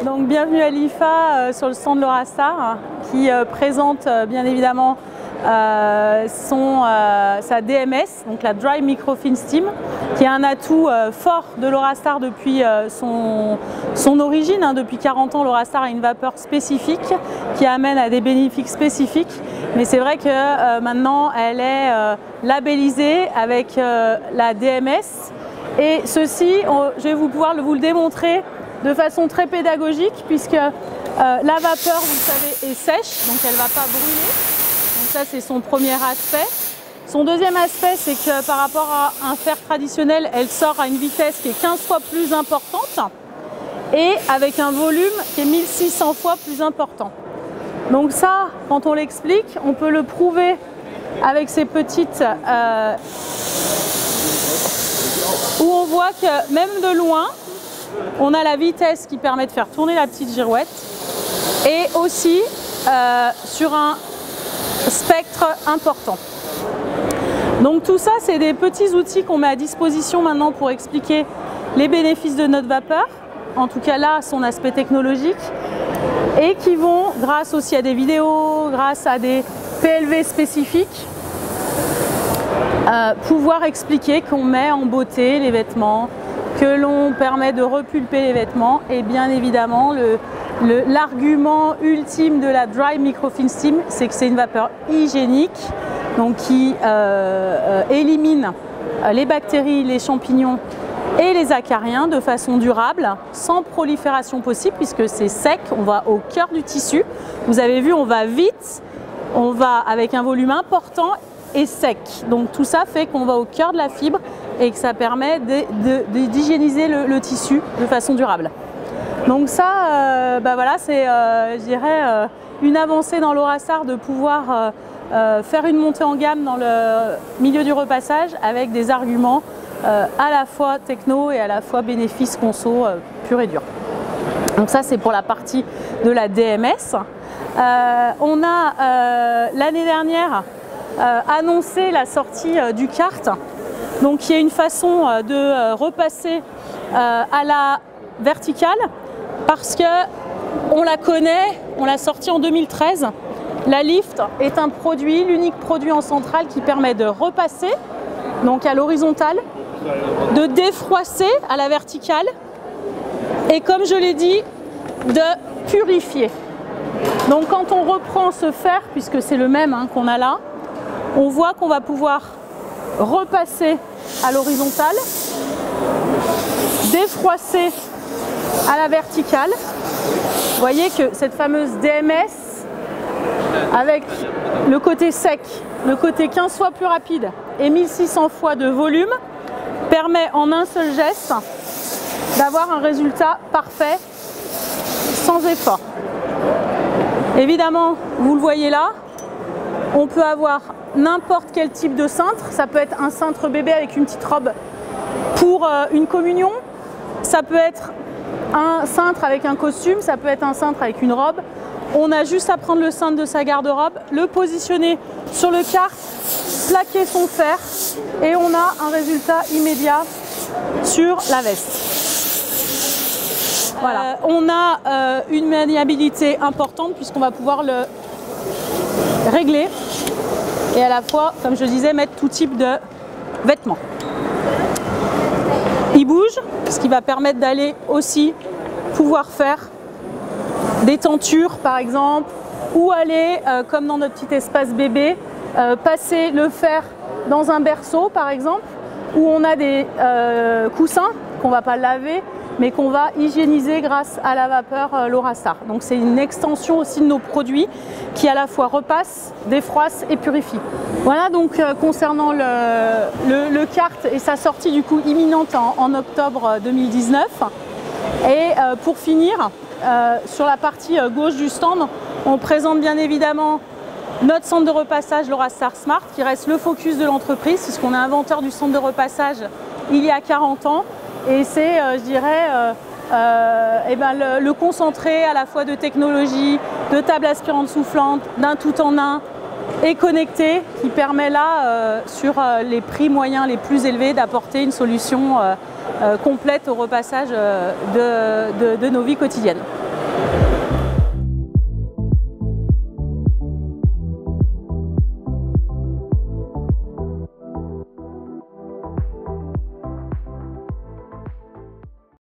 Donc bienvenue à l'IFA sur le stand de l'Eurastar qui présente bien évidemment sa DMS, donc la Dry Microfin Steam, qui est un atout fort de l'Eurastar depuis son origine. Depuis 40 ans, l'Eurastar a une vapeur spécifique qui amène à des bénéfices spécifiques. Mais c'est vrai que maintenant, elle est labellisée avec la DMS. Et ceci, je vais pouvoir vous le démontrer de façon très pédagogique, puisque la vapeur, vous savez, est sèche, donc elle ne va pas brûler. Donc ça, c'est son premier aspect. Son deuxième aspect, c'est que par rapport à un fer traditionnel, elle sort à une vitesse qui est 15 fois plus importante et avec un volume qui est 1600 fois plus important. Donc ça, quand on l'explique, on peut le prouver avec ces petites... où on voit que même de loin, on a la vitesse qui permet de faire tourner la petite girouette et aussi sur un spectre important. Donc tout ça, c'est des petits outils qu'on met à disposition maintenant pour expliquer les bénéfices de notre vapeur, en tout cas là, son aspect technologique, et qui vont, grâce aussi à des vidéos, grâce à des PLV spécifiques, pouvoir expliquer qu'on met en beauté les vêtements, que l'on permet de repulper les vêtements, et bien évidemment l'argument ultime de la Dry Microfin Steam, c'est que c'est une vapeur hygiénique, donc qui élimine les bactéries, les champignons et les acariens de façon durable, sans prolifération possible, puisque c'est sec, on va au cœur du tissu. Vous avez vu, on va vite, on va avec un volume important et sec. Donc tout ça fait qu'on va au cœur de la fibre et que ça permet d'hygiéniser le tissu de façon durable. Donc ça, voilà, c'est, je dirais, une avancée dans l'Eurastar de pouvoir faire une montée en gamme dans le milieu du repassage avec des arguments à la fois techno et à la fois bénéfice conso pur et dur. Donc ça, c'est pour la partie de la DMS. On a l'année dernière annoncé la sortie du kart, donc qui est une façon de repasser à la verticale, parce que on la connaît, on l'a sortie en 2013. La Lift est un produit, l'unique produit en centrale qui permet de repasser, donc à l'horizontale, de défroisser à la verticale et, comme je l'ai dit, de purifier. Donc quand on reprend ce fer, puisque c'est le même qu'on a là, on voit qu'on va pouvoir repasser à l'horizontale, défroisser à la verticale. Vous voyez que cette fameuse DMS, avec le côté sec, le côté 15 fois plus rapide et 1600 fois de volume, permet en un seul geste d'avoir un résultat parfait sans effort. Évidemment, vous le voyez là, on peut avoir n'importe quel type de cintre. Ça peut être un cintre bébé avec une petite robe pour une communion, ça peut être un cintre avec un costume, ça peut être un cintre avec une robe. On a juste à prendre le cintre de sa garde-robe, le positionner sur le kart, plaquer son fer et on a un résultat immédiat sur la veste. Voilà. On a une maniabilité importante puisqu'on va pouvoir le régler et à la fois, comme je disais, mettre tout type de vêtements. Il bouge, ce qui va permettre d'aller aussi pouvoir faire des tentures par exemple, ou aller, comme dans notre petit espace bébé, passer le fer dans un berceau par exemple, où on a des coussins qu'on ne va pas laver, mais qu'on va hygiéniser grâce à la vapeur l'Eurastar. Donc c'est une extension aussi de nos produits qui à la fois repasse, défroisse et purifie. Voilà donc concernant le kart et sa sortie du coup imminente en octobre 2019. Et pour finir, sur la partie gauche du stand, on présente bien évidemment notre centre de repassage l'Eurastar Smart, qui reste le focus de l'entreprise, puisqu'on est inventeur du centre de repassage il y a 40 ans. Et c'est, je dirais, le concentré à la fois de technologie, de table aspirante soufflante, d'un tout en un et connecté, qui permet là, sur les prix moyens les plus élevés, d'apporter une solution complète au repassage de nos vies quotidiennes.